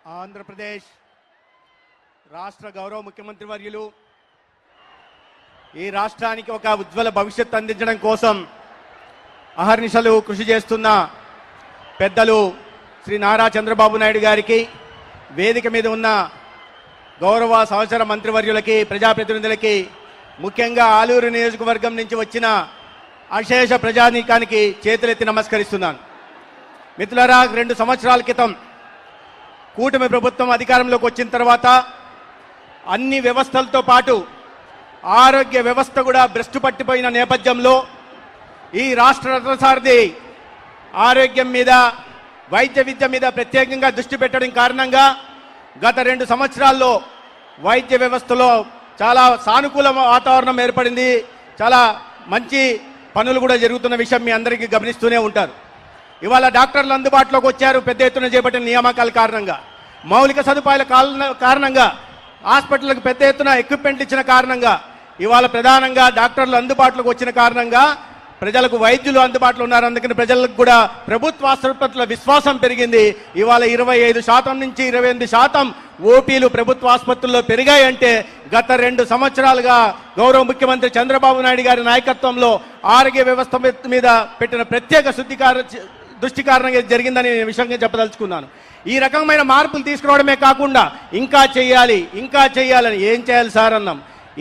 ఆంధ్రప్రదేశ్ రాష్ట్ర గౌరవ ముఖ్యమంత్రి వర్యులు ఈ రాష్ట్రానికి ఒక ఉజ్వల భవిష్యత్తు అందించడం కోసం అహర్నిశలు కృషి చేస్తున్న పెద్దలు శ్రీ నారా చంద్రబాబు నాయుడు గారికి, వేదిక మీద ఉన్న గౌరవ సహచర మంత్రివర్యులకి, ప్రజాప్రతినిధులకి, ముఖ్యంగా ఆలూరు నియోజకవర్గం నుంచి వచ్చిన అశేష ప్రజానీకానికి చేతులెత్తి నమస్కరిస్తున్నాను. మిత్రులారా, 2 సంవత్సరాల క్రితం కూటమి ప్రభుత్వం అధికారంలోకి వచ్చిన తర్వాత అన్ని వ్యవస్థలతో పాటు ఆరోగ్య వ్యవస్థ కూడా భ్రష్టు పట్టిపోయిన నేపథ్యంలో ఈ రాష్ట్ర రథసారథి ఆరోగ్యం మీద, వైద్య విద్య మీద ప్రత్యేకంగా దృష్టి పెట్టడం కారణంగా గత 2 సంవత్సరాల్లో వైద్య వ్యవస్థలో చాలా సానుకూల వాతావరణం ఏర్పడింది. చాలా మంచి పనులు కూడా జరుగుతున్న విషయం మీ అందరికీ గమనిస్తూనే ఉంటారు. ఇవాళ డాక్టర్లు అందుబాటులోకి వచ్చారు. పెద్ద ఎత్తున చేపట్టిన నియామకాల కారణంగా, మౌలిక సదుపాయాల కారణంగా, హాస్పిటల్లకు పెద్ద ఎత్తున ఎక్విప్మెంట్ ఇచ్చిన కారణంగా, ఇవాళ ప్రధానంగా డాక్టర్లు అందుబాటులోకి వచ్చిన కారణంగా ప్రజలకు వైద్యులు అందుబాటులో ఉన్నారు. అందుకని ప్రజలకు కూడా ప్రభుత్వ ఆసుపత్రుల విశ్వాసం పెరిగింది. ఇవాళ 25% నుంచి 28% ఓపీలు ప్రభుత్వ ఆసుపత్రుల్లో పెరిగాయంటే గత 2 సంవత్సరాలుగా గౌరవ ముఖ్యమంత్రి చంద్రబాబు నాయుడు గారి నాయకత్వంలో ఆరోగ్య వ్యవస్థ మీద పెట్టిన ప్రత్యేక దృష్టి కారణంగా జరిగిందని విషయంగా చెప్పదలుచుకున్నాను. ఈ రకమైన మార్పులు తీసుకురావడమే కాకుండా ఇంకా చేయాలని ఏం చేయాలి సార్ అన్నాం.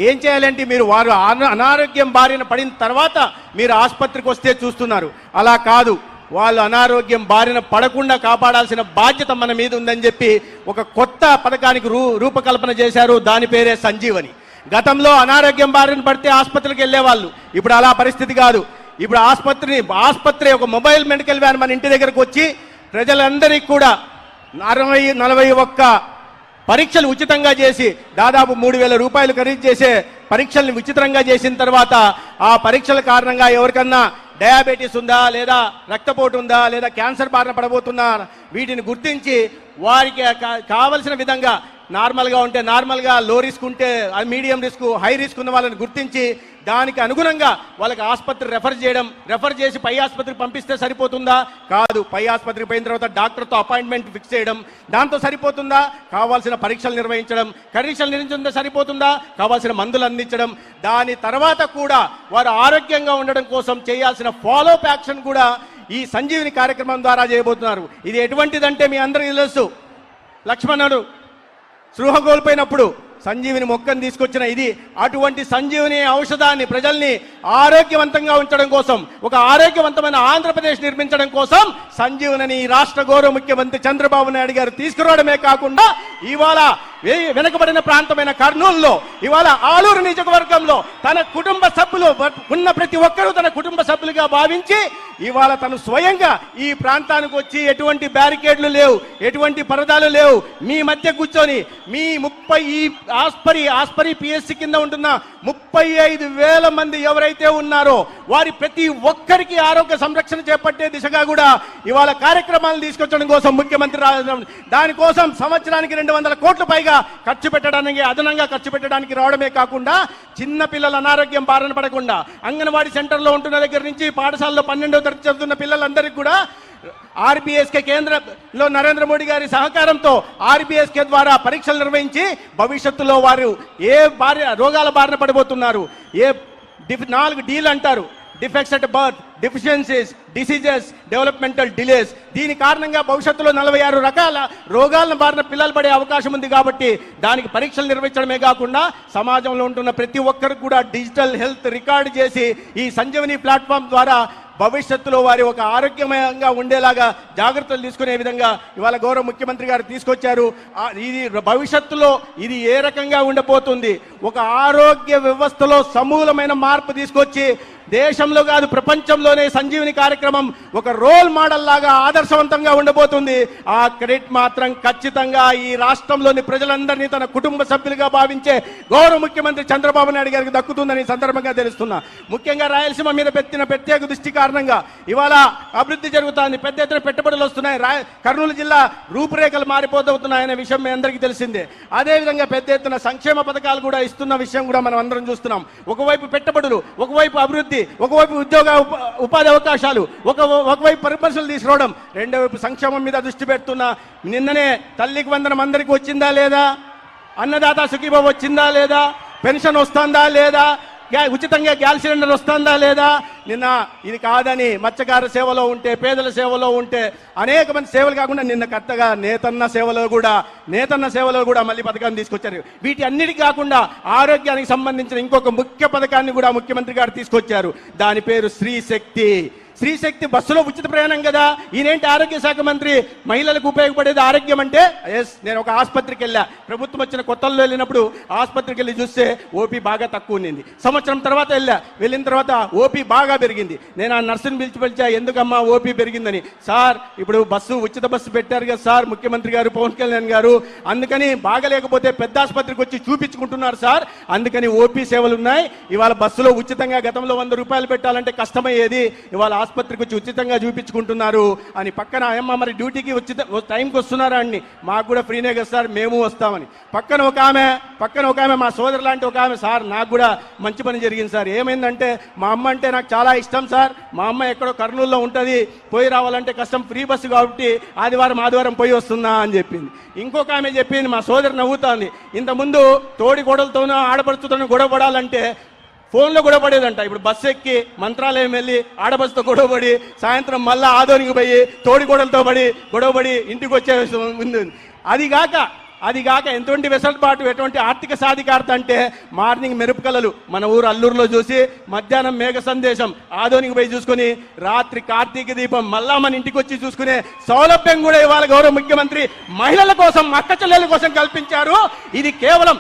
ఏం చేయాలంటే మీరు వారు అనారోగ్యం బారిన పడిన తర్వాత మీరు ఆసుపత్రికి వస్తే చూస్తున్నారు. అలా కాదు, వాళ్ళు అనారోగ్యం బారిన పడకుండా కాపాడాల్సిన బాధ్యత మన మీద ఉందని చెప్పి ఒక కొత్త పథకానికి రూపకల్పన చేశారు. దాని పేరే సంజీవని. గతంలో అనారోగ్యం బారిన పడితే ఆసుపత్రికి వెళ్ళేవాళ్ళు. ఇప్పుడు అలా పరిస్థితి కాదు. ఇప్పుడు ఆసుపత్రి ఒక మొబైల్ మెడికల్ వ్యాన్ మన ఇంటి దగ్గరకు వచ్చి ప్రజలందరికీ కూడా 41 పరీక్షలు ఉచితంగా చేసి దాదాపు 3,000 రూపాయలు ఖరీదు చేసే పరీక్షల్ని ఉచితంగా చేసిన తర్వాత ఆ పరీక్షల కారణంగా ఎవరికన్నా డయాబెటీస్ ఉందా, లేదా రక్తపోటు ఉందా, లేదా క్యాన్సర్ బారిన పడబోతున్నా వీటిని గుర్తించి వారికి కావలసిన విధంగా నార్మల్గా ఉంటే నార్మల్గా, లో రిస్క్ ఉంటే మీడియం రిస్క్, హై రిస్క్ ఉన్న వాళ్ళని గుర్తించి దానికి అనుగుణంగా వాళ్ళకి ఆసుపత్రి రెఫర్ చేసి పై ఆసుపత్రికి పంపిస్తే సరిపోతుందా? కాదు. పై ఆసుపత్రికి పోయిన తర్వాత డాక్టర్తో అపాయింట్మెంట్ ఫిక్స్ చేయడం, దాంతో సరిపోతుందా? కావాల్సిన పరీక్షలు నిర్వహించడం, సరిపోతుందా? కావాల్సిన మందులు అందించడం, దాని తర్వాత కూడా వారు ఆరోగ్యంగా ఉండడం కోసం చేయాల్సిన ఫాలోఅప్ యాక్షన్ కూడా ఈ సంజీవిని కార్యక్రమం ద్వారా చేయబోతున్నారు. ఇది ఎటువంటిదంటే మీ అందరికీ తెలుసు. లక్ష్మణుడు స్పృహ కోల్పోయినప్పుడు సంజీవిని మొక్కను తీసుకొచ్చిన ఇది అటువంటి సంజీవిని ఔషధాన్ని ప్రజల్ని ఆరోగ్యవంతంగా ఉంచడం కోసం, ఒక ఆరోగ్యవంతమైన ఆంధ్రప్రదేశ్ నిర్మించడం కోసం సంజీవని రాష్ట్ర గౌరవ ముఖ్యమంత్రి చంద్రబాబు నాయుడు గారు తీసుకురావడమే కాకుండా ఇవాళ వెనుకబడిన ప్రాంతమైన కర్నూలులో, ఇవాళ ఆలూరు నియోజకవర్గంలో తన కుటుంబ సభ్యులు ఉన్న ప్రతి ఒక్కరూ తన కుటుంబ సభ్యులుగా భావించి ఇవాళ తను స్వయంగా ఈ ప్రాంతానికి వచ్చి ఎటువంటి బ్యారికేడ్లు లేవు, ఎటువంటి పరదాలు లేవు, మీ మధ్య కూర్చొని మీ ఆస్పరి పిఎస్సి కింద ఉంటున్న 35,000 మంది ఎవరైతే ఉన్నారో వారి ప్రతి ఒక్కరికి ఆరోగ్య సంరక్షణ చేపట్టే దిశగా కూడా ఇవాళ కార్యక్రమాలు తీసుకొచ్చడం కోసం ముఖ్యమంత్రి దానికోసం సంవత్సరానికి 200 కోట్ల పైగా అదనంగా ఖర్చు పెట్టడానికి రావడమే కాకుండా చిన్న పిల్లల అనారోగ్యం బారిన పడకుండా అంగన్వాడీ సెంటర్లో ఉంటున్న దగ్గర నుంచి పాఠశాలలో 12వ తరగతి చదువుతున్న పిల్లలందరికీ కూడా ఆర్బీఎస్కే కేంద్రంలో నరేంద్ర మోడీ గారి సహకారంతో ఆర్బీఎస్కే ద్వారా పరీక్షలు నిర్వహించి భవిష్యత్తులో వారు ఏ రోగాల బారిన పడిపోతున్నారు, 4 డీలు అంటారు, defects at birth, deficiencies, diseases, developmental delays. దీని కారణంగా భవిష్యత్తులో 46 రకాల రోగాలను బారిన పిల్లలు పడే అవకాశం ఉంది. కాబట్టి దానికి పరీక్షలు నిర్వహించడమే కాకుండా సమాజంలో ఉంటున్న ప్రతి ఒక్కరికి కూడా డిజిటల్ హెల్త్ రికార్డు చేసి ఈ సంజీవని ప్లాట్ఫామ్ ద్వారా భవిష్యత్తులో వారి ఒక ఆరోగ్యమయంగా ఉండేలాగా జాగ్రత్తలు తీసుకునే విధంగా ఇవాళ గౌరవ ముఖ్యమంత్రి గారు తీసుకొచ్చారు. ఇది భవిష్యత్తులో ఇది ఏ రకంగా ఉండబోతుంది, ఒక ఆరోగ్య వ్యవస్థలో సమూలమైన మార్పు తీసుకొచ్చి దేశంలో కాదు ప్రపంచంలోనే సంజీవని కార్యక్రమం ఒక రోల్ మోడల్ లాగా ఆదర్శవంతంగా ఉండబోతుంది. ఆ క్రెడిట్ మాత్రం ఖచ్చితంగా ఈ రాష్ట్రంలోని ప్రజలందరినీ తన కుటుంబ సభ్యులుగా భావించే గౌరవ ముఖ్యమంత్రి చంద్రబాబు నాయుడు గారికి దక్కుతుందని సందర్భంగా తెలుస్తున్నా. ముఖ్యంగా రాయలసీమ మీద పెట్టిన ప్రత్యేక దృష్టి కారణంగా ఇవాళ అభివృద్ధి జరుగుతుంది, పెద్ద ఎత్తున పెట్టుబడులు వస్తున్నాయి, కర్నూలు జిల్లా రూపురేఖలు మారిపోతున్నాయనే విషయం మీ అందరికీ తెలిసిందే. అదేవిధంగా పెద్ద ఎత్తున సంక్షేమ పథకాలు కూడా ఇస్తున్న విషయం కూడా మనం అందరం చూస్తున్నాం. ఒకవైపు పెట్టుబడులు, ఒకవైపు అభివృద్ధి, ఒకవైపు ఉపాధి అవకాశాలు, ఒకవైపు పరిపరిశీలన తీసుకురావడం, రెండో వైపు సంక్షేమం మీద దృష్టి పెడుతున్నా. నిన్ననే తల్లికి వందనం అందరికీ వచ్చిందా లేదా, అన్నదాత సుఖీభావ వచ్చిందా లేదా, పెన్షన్ వస్తుందా లేదా, ఉచితంగా గ్యాస్ సిలిండర్ వస్తుందా లేదా. నిన్న ఇది కాదని మత్స్యకార సేవలో ఉంటే, పేదల సేవలో ఉంటే, అనేక మంది సేవలు కాకుండా నిన్న కొత్తగా నేతన్న సేవలో కూడా మళ్ళీ పథకాన్ని తీసుకొచ్చారు. వీటి అన్నిటికీ కాకుండా ఆరోగ్యానికి సంబంధించిన ఇంకొక ముఖ్య పథకాన్ని కూడా ముఖ్యమంత్రి గారు తీసుకొచ్చారు. దాని పేరు స్త్రీ శక్తి బస్సులో ఉచిత ప్రయాణం కదా. ఈయనేంటి ఆరోగ్య శాఖ మంత్రి, మహిళలకు ఉపయోగపడేది ఆరోగ్యం అంటే. నేను ఒక ఆసుపత్రికి వెళ్ళా, ప్రభుత్వం వచ్చిన కొత్తల్లో వెళ్ళినప్పుడు ఆసుపత్రికి వెళ్ళి చూస్తే ఓపీ బాగా తక్కువ ఉన్నింది. సంవత్సరం తర్వాత వెళ్ళిన తర్వాత ఓపీ బాగా పెరిగింది. నేను ఆ నర్సుని పిలిచా, ఎందుకమ్మా ఓపీ పెరిగిందని. సార్ ఇప్పుడు ఉచిత బస్సు పెట్టారు కదా సార్ ముఖ్యమంత్రి గారు, పవన్ కళ్యాణ్ గారు, అందుకని బాగలేకపోతే పెద్ద ఆసుపత్రికి వచ్చి చూపించుకుంటున్నారు సార్, అందుకని ఓపీ సేవలు ఉన్నాయి. ఇవాళ బస్సులో ఉచితంగా, గతంలో 100 రూపాయలు పెట్టాలంటే కష్టమయ్యేది, ఇవాళ ఆసుపత్రికి వచ్చి ఉచితంగా చూపించుకుంటున్నారు అని. పక్కన అమ్మ మరి డ్యూటీకి టైంకి వస్తున్నారా అండి, మాకు కూడా ఫ్రీనే కదా సార్, మేము వస్తామని. పక్కన ఒక ఆమె మా సోదరు లాంటి ఒక ఆమె, సార్ నాకు కూడా మంచి పని జరిగింది సార్. ఏమైందంటే మా అమ్మ అంటే నాకు చాలా ఇష్టం సార్, మా అమ్మ ఎక్కడో కర్నూలులో ఉంటుంది, పోయి రావాలంటే కష్టం, ఫ్రీ బస్సు కాబట్టి ఆదివారం పోయి వస్తున్నా అని చెప్పింది. ఇంకొక ఆమె చెప్పింది, మా సోదరు నవ్వుతోంది, ఇంతకుముందు తోడి గొడవలతోనూ ఆడపడుతుతోనూ గొడవ పడాలంటే ఫోన్లో గొడవపడేదంట. ఇప్పుడు బస్సు ఎక్కి మంత్రాలయం వెళ్ళి ఆడబస్సుతో గొడవపడి, సాయంత్రం మళ్ళా ఆదోనికి పోయి తోడి గొడవపడి ఇంటికి వచ్చే ఉంది. అదిగాక ఎటువంటి వెసులుబాటు, ఎటువంటి ఆర్థిక సాధికారత అంటే మార్నింగ్ మెరుపుకలలు మన ఊరు అల్లూరులో చూసి, మధ్యాహ్నం మేఘ సందేశం ఆదోనికి పోయి చూసుకుని, రాత్రి కార్తీక దీపం మళ్ళా మన ఇంటికి వచ్చి చూసుకునే సౌలభ్యం కూడా ఇవాళ గౌరవ ముఖ్యమంత్రి మహిళల కోసం, అక్క చెల్లెల కోసం కల్పించారు. ఇది కేవలం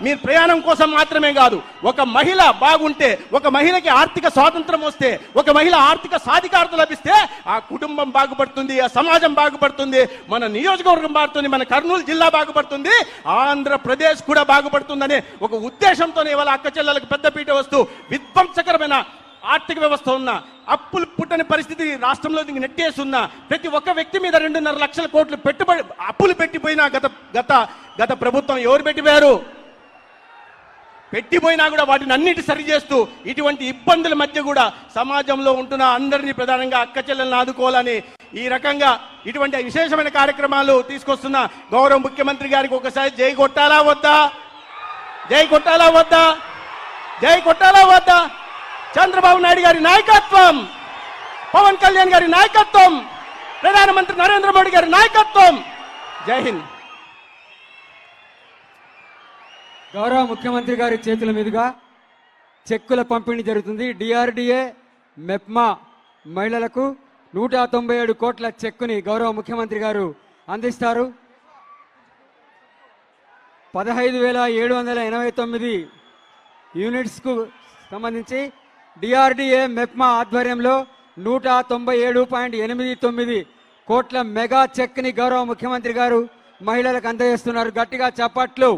మీరు ప్రయాణం కోసం మాత్రమే కాదు. ఒక మహిళ బాగుంటే, ఒక మహిళకి ఆర్థిక స్వాతంత్రం వస్తే, ఒక మహిళ ఆర్థిక సాధికారత లభిస్తే ఆ కుటుంబం బాగుపడుతుంది, ఆ సమాజం బాగుపడుతుంది, మన నియోజకవర్గం బాగుపడుతుంది, మన కర్నూలు జిల్లా బాగుపడుతుంది, ఆంధ్రప్రదేశ్ కూడా బాగుపడుతుందనే ఒక ఉద్దేశంతోనే ఇవాళ అక్క చెల్లెలకు పెద్దపీట వస్తూ విధ్వంసకరమైన ఆర్థిక వ్యవస్థ ఉన్న, అప్పులు పుట్టని పరిస్థితి రాష్ట్రంలో నెట్టేస్తున్న, ప్రతి ఒక్క వ్యక్తి మీద 2.5 లక్షల కోట్లు అప్పులు పెట్టిపోయినా గత ప్రభుత్వం ఎవరు పెట్టిపోయినా కూడా వాటిని అన్నిటి సరి చేస్తూ, ఇటువంటి ఇబ్బందుల మధ్య కూడా సమాజంలో ఉంటున్న అందరినీ, ప్రధానంగా అక్క చెల్లెలను ఆదుకోవాలని ఈ రకంగా ఇటువంటి విశేషమైన కార్యక్రమాలు తీసుకొస్తున్న గౌరవ ముఖ్యమంత్రి గారికి ఒకసారి జై కొట్టాలా వద్దా? చంద్రబాబు నాయుడు గారి నాయకత్వం, పవన్ కళ్యాణ్ గారి నాయకత్వం, ప్రధానమంత్రి నరేంద్ర మోడీ గారి నాయకత్వం. జై హింద్. గౌరవ ముఖ్యమంత్రి గారి చేతుల మీదుగా చెక్కుల పంపిణీ జరుగుతుంది. డిఆర్డిఏ మెప్మా మహిళలకు 197 కోట్ల చెక్కుని గౌరవ ముఖ్యమంత్రి గారు అందిస్తారు. 15,789 యూనిట్స్కు సంబంధించి డిఆర్డిఏ మెప్మా ఆధ్వర్యంలో 197.89 కోట్ల మెగా చెక్ ని గౌరవ ముఖ్యమంత్రి గారు మహిళలకు అందజేస్తున్నారు. గట్టిగా చప్పట్లు.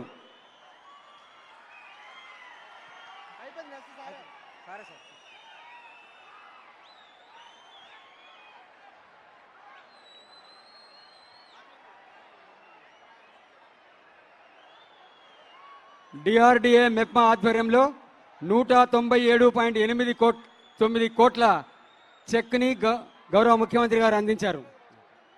డిఆర్డిఏ మెప్మా ఆధ్వర్యంలో 197.89 కోట్ల చెక్ ని గౌరవ ముఖ్యమంత్రి గారు అందించారు.